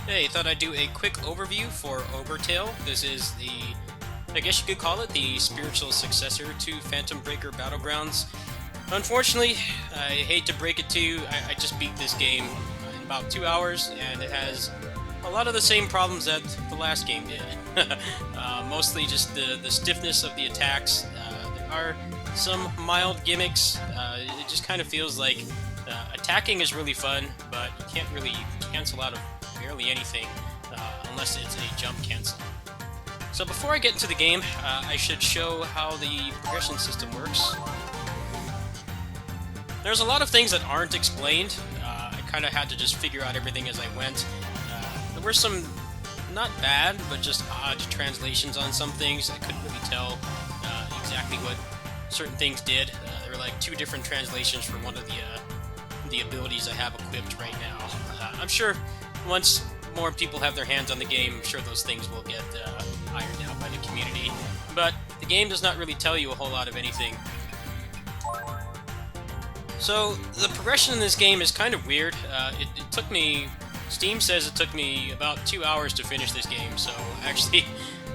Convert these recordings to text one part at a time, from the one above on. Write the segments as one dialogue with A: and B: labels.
A: Hey, thought I'd do a quick overview for Ogre Tale. This is I guess you could call it the spiritual successor to Phantom Breaker Battlegrounds. Unfortunately, I hate to break it to you, I just beat this game in about 2 hours, and it has a lot of the same problems that the last game did. Mostly just the stiffness of the attacks. There are some mild gimmicks. It just kind of feels like attacking is really fun, but you can't really cancel out of barely anything unless it's a jump cancel. So before I get into the game, I should show how the progression system works. There's a lot of things that aren't explained. I kind of had to just figure out everything as I went. There were some not bad, but just odd translations on some things. I couldn't really tell exactly what certain things did. There were like 2 different translations for one of the abilities I have equipped right now. I'm sure once more people have their hands on the game, I'm sure those things will get ironed out by the community. But the game does not really tell you a whole lot of anything. So the progression in this game is kind of weird. It took me... Steam says it took me about 2 hours to finish this game, so actually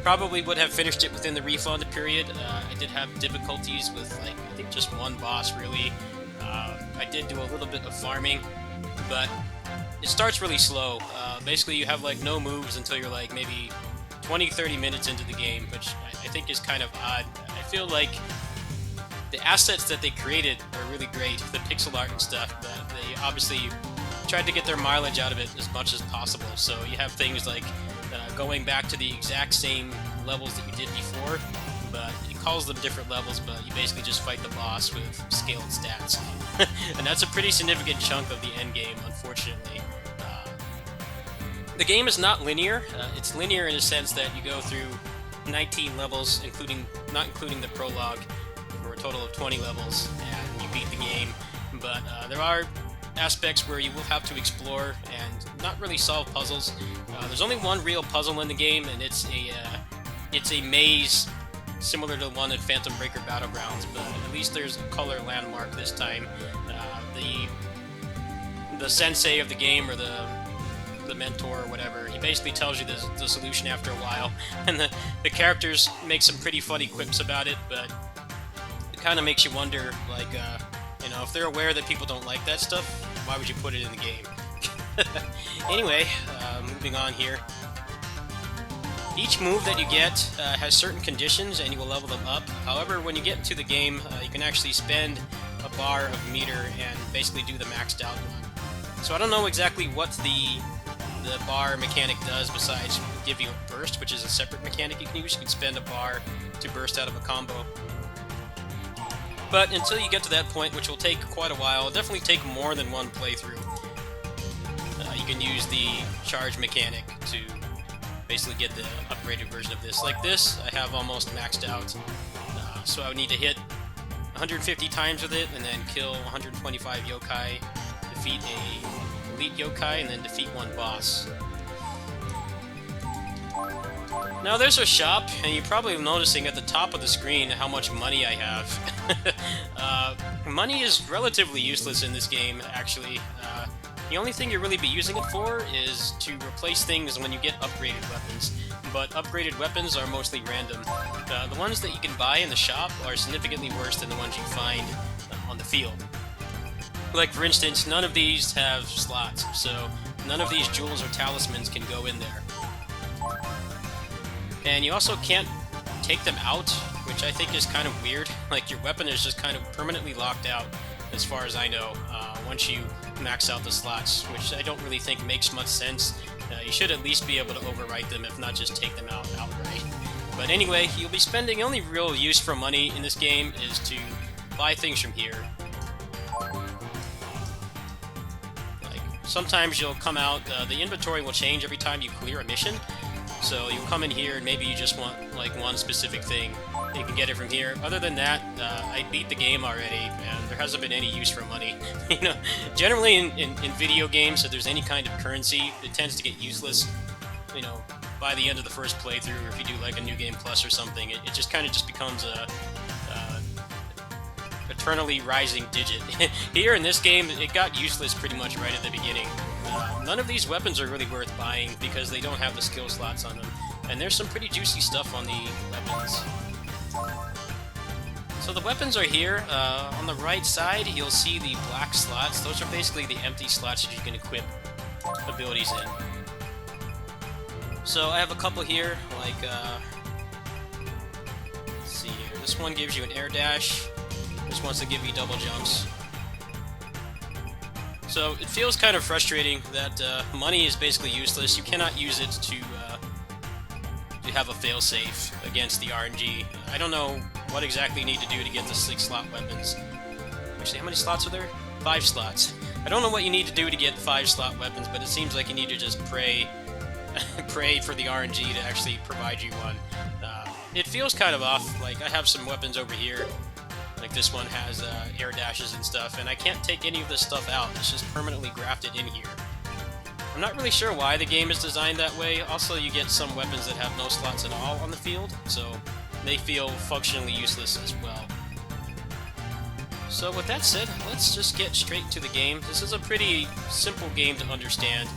A: probably would have finished it within the refund period. I did have difficulties with, like, I think just one boss, really. I did do a little bit of farming, but it starts really slow. Basically, you have, like, no moves until you're, like, maybe 20-30 minutes into the game, which I think is kind of odd. I feel like the assets that they created are really great, the pixel art and stuff, but they obviously tried to get their mileage out of it as much as possible. So you have things like going back to the exact same levels that you did before, but it calls them different levels, but you basically just fight the boss with scaled stats. And that's a pretty significant chunk of the end game, unfortunately. The game is not linear. It's linear in a sense that you go through 19 levels, not including the prologue, for a total of 20 levels, and you beat the game. But there are aspects where you will have to explore and not really solve puzzles. There's only one real puzzle in the game, and it's a maze similar to the one at Phantom Breaker Battlegrounds, but at least there's a color landmark this time. The sensei of the game, or the mentor or whatever, he basically tells you the solution after a while, and the characters make some pretty funny quips about it, but it kind of makes you wonder, like, you know, if they're aware that people don't like that stuff, why would you put it in the game? Anyway, moving on here. Each move that you get has certain conditions, and you will level them up. However, when you get into the game, you can actually spend a bar of meter and basically do the maxed out one. So I don't know exactly what the bar mechanic does besides give you a burst, which is a separate mechanic you can use. You can spend a bar to burst out of a combo. But until you get to that point, which will take quite a while, it'll definitely take more than one playthrough, you can use the charge mechanic to basically get the upgraded version of this. Like this, I have almost maxed out, so I would need to hit 150 times with it, and then kill 125 yokai, defeat a elite yokai, and then defeat one boss. Now there's a shop, and you're probably noticing at the top of the screen how much money I have. Money is relatively useless in this game, actually. The only thing you really be using it for is to replace things when you get upgraded weapons, but upgraded weapons are mostly random. The ones that you can buy in the shop are significantly worse than the ones you find on the field. Like, for instance, none of these have slots, so none of these jewels or talismans can go in there. And you also can't take them out, which I think is kind of weird. Like, your weapon is just kind of permanently locked out, as far as I know, once you max out the slots, which I don't really think makes much sense. You should at least be able to overwrite them, if not just take them out outright. But anyway, you'll be spending... The only real use for money in this game is to buy things from here. Like, sometimes you'll come out... the inventory will change every time you clear a mission. So you'll come in here and maybe you just want, like, one specific thing. You can get it from here. Other than that, I beat the game already, and there hasn't been any use for money. You know, generally in video games, if there's any kind of currency, it tends to get useless, you know, by the end of the first playthrough, or if you do, like, a New Game Plus or something. It just kind of just becomes a eternally rising digit. Here in this game, it got useless pretty much right at the beginning. None none of these weapons are really worth buying because they don't have the skill slots on them. And there's some pretty juicy stuff on the weapons. So the weapons are here. On the right side, you'll see the black slots. Those are basically the empty slots that you can equip abilities in. So I have a couple here, like, let's see here. This one gives you an air dash. This wants to give you double jumps. So it feels kind of frustrating that money is basically useless. You cannot use it to have a failsafe against the RNG. I don't know what exactly you need to do to get the 6-slot weapons. Actually, how many slots are there? 5 slots. I don't know what you need to do to get 5-slot weapons, but it seems like you need to just pray for the RNG to actually provide you one. It feels kind of off. Like, I have some weapons over here. Like, this one has air dashes and stuff, and I can't take any of this stuff out. It's just permanently grafted in here. I'm not really sure why the game is designed that way. Also, you get some weapons that have no slots at all on the field, so they feel functionally useless as well. So with that said, let's just get straight to the game. This is a pretty simple game to understand.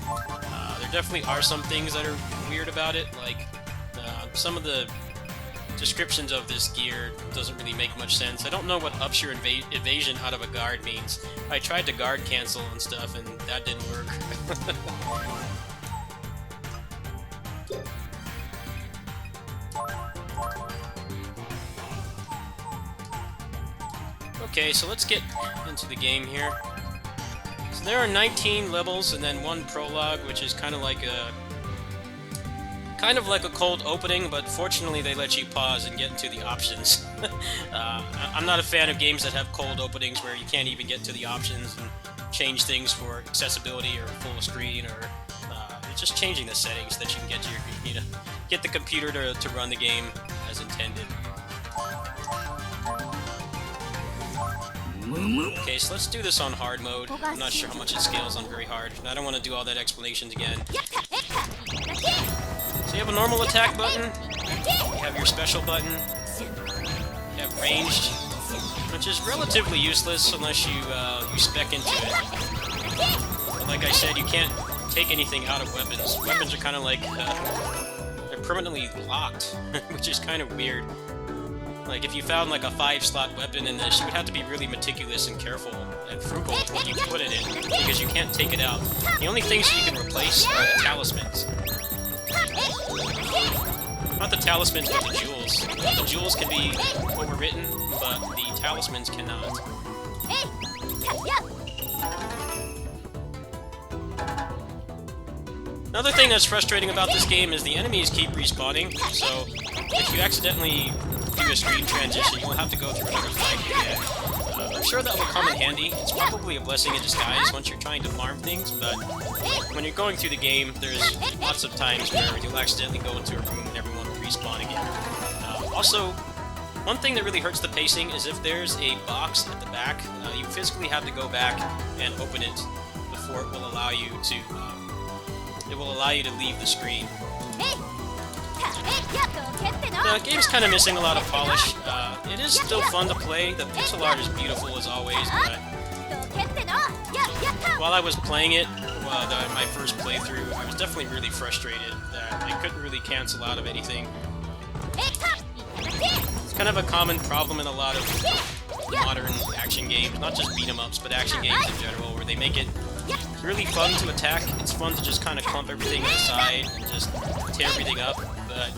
A: There definitely are some things that are weird about it, like some of the descriptions of this gear doesn't really make much sense. I don't know what ups your evasion out of a guard means. I tried to guard cancel and stuff, and that didn't work. Okay, so let's get into the game here. So there are 19 levels and then 1 prologue, which is kind of like a cold opening, but fortunately they let you pause and get into the options. I'm not a fan of games that have cold openings where you can't even get to the options and change things for accessibility or full screen, or it's just changing the settings that you can get to your, get the computer to run the game as intended. Okay, so let's do this on hard mode. I'm not sure how much it scales on very hard. I don't want to do all that explanations again. So you have a normal attack button, you have your special button, you have ranged, which is relatively useless unless you spec into it. But like I said, you can't take anything out of weapons. Weapons are kind of like, they're permanently locked, which is kind of weird. Like, if you found like a 5-slot weapon in this, you would have to be really meticulous and careful and frugal with what you put it in, because you can't take it out. The only things you can replace are the talismans. Not the talismans, but the jewels. The jewels can be overwritten, but the talismans cannot. Another thing that's frustrating about this game is the enemies keep respawning, so if you accidentally do a screen transition, you'll have to go through another fight again. I'm sure that will come in handy. It's probably a blessing in disguise once you're trying to farm things, but when you're going through the game, there's lots of times where you'll accidentally go into a room and everyone will respawn again. Also, one thing that really hurts the pacing is if there's a box at the back, you physically have to go back and open it before it will allow you to leave the screen. The game's kind of missing a lot of polish. It is still fun to play. The pixel art is beautiful as always, but while I was playing it, my first playthrough, I was definitely really frustrated that I couldn't really cancel out of anything. It's kind of a common problem in a lot of modern action games, not just beat-em-ups, but action games in general, where they make it really fun to attack. It's fun to just kind of clump everything aside and just tear everything up, but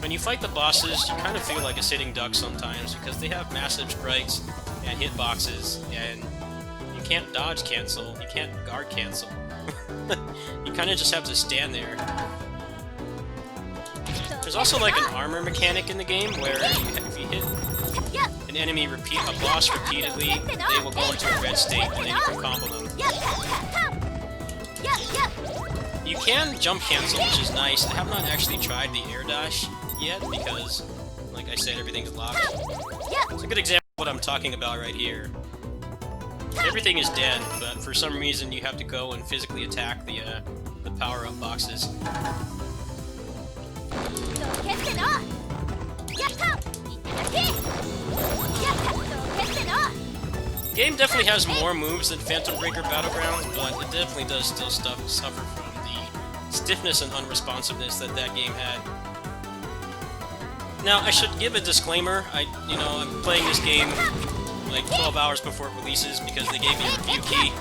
A: when you fight the bosses, you kind of feel like a sitting duck sometimes, because they have massive sprites and hitboxes, and you can't dodge cancel, you can't guard cancel. You kind of just have to stand there. There's also like an armor mechanic in the game where if you hit an enemy a boss repeatedly, they will go into a red state and then you can combo them. You can jump cancel, which is nice. I have not actually tried the air dash yet because, like I said, everything's locked. It's a good example of what I'm talking about right here. Everything is dead, but for some reason you have to go and physically attack the power-up boxes. Game definitely has more moves than Phantom Breaker Battlegrounds, but it definitely does still suffer from the stiffness and unresponsiveness that that game had. Now, I should give a disclaimer. I'm playing this game like 12 hours before it releases because they gave me a review key,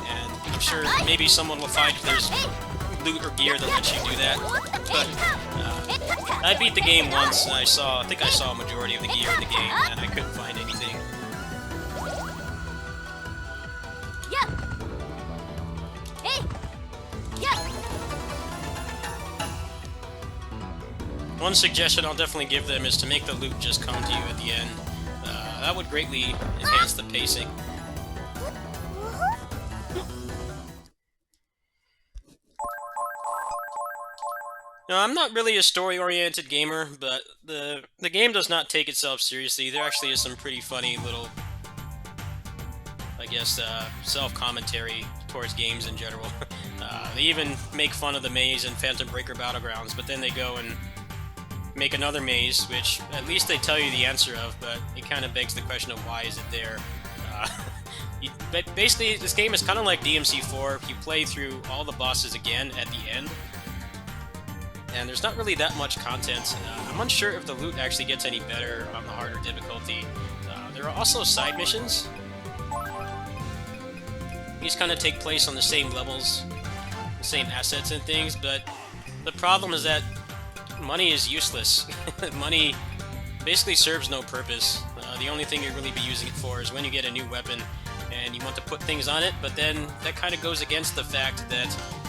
A: and I'm sure maybe someone will find if there's loot or gear that lets you do that. But I beat the game once, and I think I saw a majority of the gear in the game, and I couldn't find anything. One suggestion I'll definitely give them is to make the loot just come to you at the end. That would greatly enhance the pacing. Now, I'm not really a story-oriented gamer, but the game does not take itself seriously. There actually is some pretty funny little, I guess, self-commentary towards games in general. They even make fun of the maze in Phantom Breaker Battlegrounds, but then they go and make another maze, which at least they tell you the answer of, but it kind of begs the question of why is it there. But basically, this game is kind of like DMC4. You play through all the bosses again at the end, and there's not really that much content. I'm unsure if the loot actually gets any better on the harder difficulty. There are also side missions. These kind of take place on the same levels, the same assets and things, but the problem is that money is useless. Money basically serves no purpose. The only thing you'll really be using it for is when you get a new weapon and you want to put things on it, but then that kind of goes against the fact that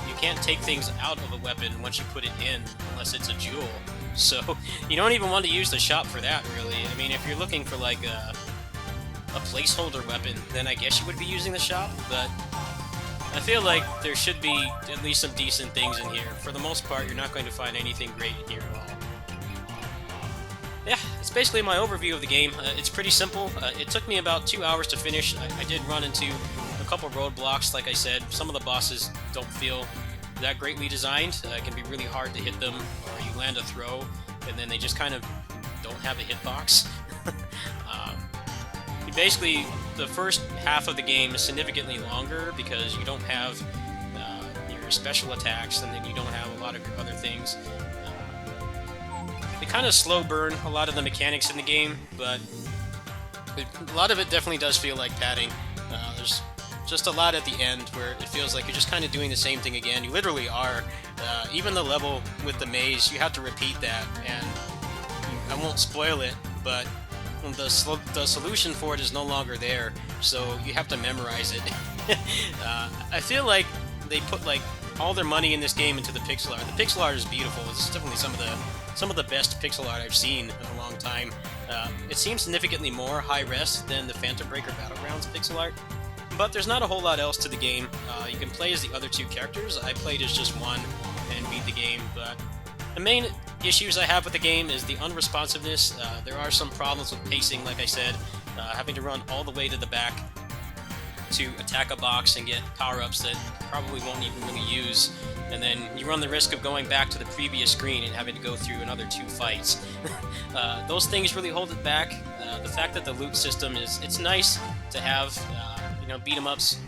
A: you can't take things out of a weapon once you put it in, unless it's a jewel. So you don't even want to use the shop for that, really. I mean, if you're looking for like a placeholder weapon, then I guess you would be using the shop, but I feel like there should be at least some decent things in here. For the most part, you're not going to find anything great in here at all. Yeah, it's basically my overview of the game. It's pretty simple. It took me about 2 hours to finish. I did run into a couple roadblocks, like I said. Some of the bosses don't feel that greatly designed. It can be really hard to hit them, or you land a throw, and then they just kind of don't have a hitbox. Basically, the first half of the game is significantly longer because you don't have your special attacks, and then you don't have a lot of your other things. They kind of slow burn a lot of the mechanics in the game, but a lot of it definitely does feel like padding. There's just a lot at the end where it feels like you're just kind of doing the same thing again. You literally are. Even the level with the maze, you have to repeat that, and I won't spoil it, but the solution for it is no longer there, so you have to memorize it. I feel like they put like all their money in this game into the pixel art. The pixel art is beautiful. It's definitely some of the best pixel art I've seen in a long time. It seems significantly more high-res than the Phantom Breaker Battlegrounds pixel art, but there's not a whole lot else to the game. You can play as the other two characters. I played as just one and beat the game, but the main issues I have with the game is the unresponsiveness. There are some problems with pacing, like I said, having to run all the way to the back to attack a box and get power-ups that probably won't even really use, and then you run the risk of going back to the previous screen and having to go through another 2 fights. Those things really hold it back. The fact that the loot system it's nice to have. Beat-em-ups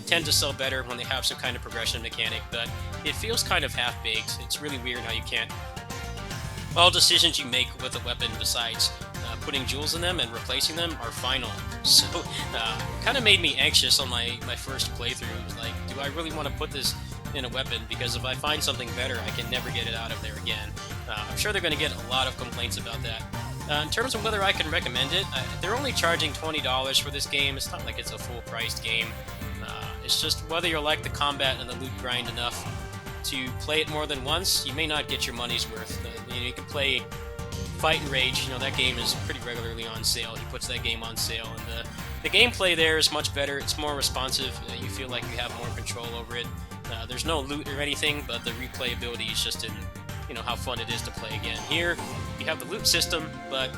A: tend to sell better when they have some kind of progression mechanic, but it feels kind of half-baked. It's really weird how you can't... All decisions you make with a weapon besides putting jewels in them and replacing them are final. So, kind of made me anxious on my first playthrough. It was like, do I really want to put this in a weapon? Because if I find something better, I can never get it out of there again. I'm sure they're going to get a lot of complaints about that. In terms of whether I can recommend it, they're only charging $20 for this game. It's not like it's a full-priced game. It's just whether you like the combat and the loot grind enough to play it more than once, you may not get your money's worth. You can play Fight and Rage. That game is pretty regularly on sale. He puts that game on sale, and the gameplay there is much better. It's more responsive. You feel like you have more control over it. There's no loot or anything, but the replayability is just in how fun it is to play again. Here, you have the loot system, but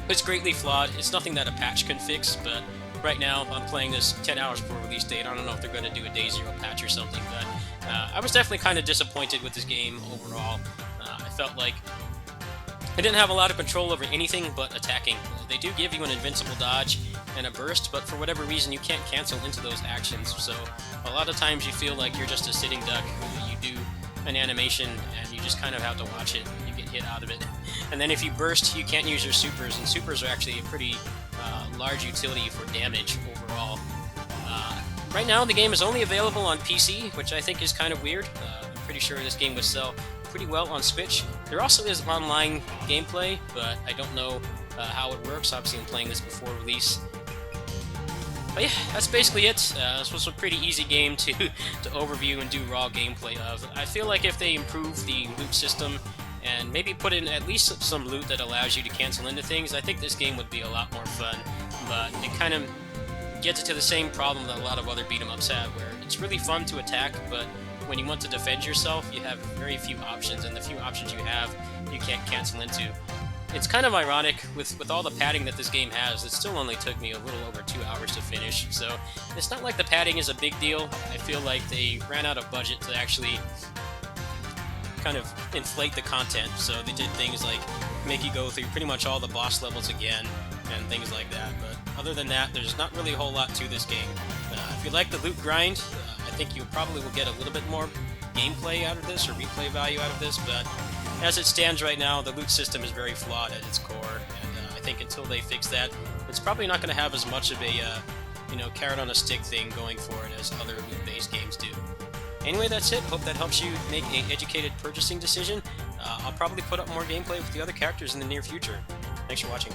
A: it's greatly flawed. It's nothing that a patch can fix, but right now I'm playing this 10 hours before release date. I don't know if they're going to do a day 0 patch or something, but I was definitely kind of disappointed with this game overall. I felt like I didn't have a lot of control over anything but attacking. They do give you an invincible dodge, and a burst, but for whatever reason you can't cancel into those actions. So a lot of times you feel like you're just a sitting duck. You do an animation and you just kind of have to watch it. You get hit out of it. And then if you burst, you can't use your supers, and supers are actually a pretty large utility for damage overall. Right now the game is only available on PC, which I think is kind of weird. I'm pretty sure this game would sell pretty well on Switch. There also is online gameplay, but I don't know how it works. Obviously I'm playing this before release. But yeah, that's basically it. This was a pretty easy game to overview and do raw gameplay of. I feel like if they improve the loot system and maybe put in at least some loot that allows you to cancel into things, I think this game would be a lot more fun. But it kind of gets into the same problem that a lot of other beat-em-ups have, where it's really fun to attack, but when you want to defend yourself, you have very few options, and the few options you have, you can't cancel into. It's kind of ironic, with all the padding that this game has, it still only took me a little over 2 hours to finish, so it's not like the padding is a big deal. I feel like they ran out of budget to actually kind of inflate the content, so they did things like make you go through pretty much all the boss levels again, and things like that. But other than that, there's not really a whole lot to this game. If you like the loot grind, I think you probably will get a little bit more gameplay out of this, or replay value out of this, but as it stands right now, the loot system is very flawed at its core, and I think until they fix that, it's probably not going to have as much of a carrot on a stick thing going for it as other loot-based games do. Anyway, that's it. Hope that helps you make an educated purchasing decision. I'll probably put up more gameplay with the other characters in the near future. Thanks for watching.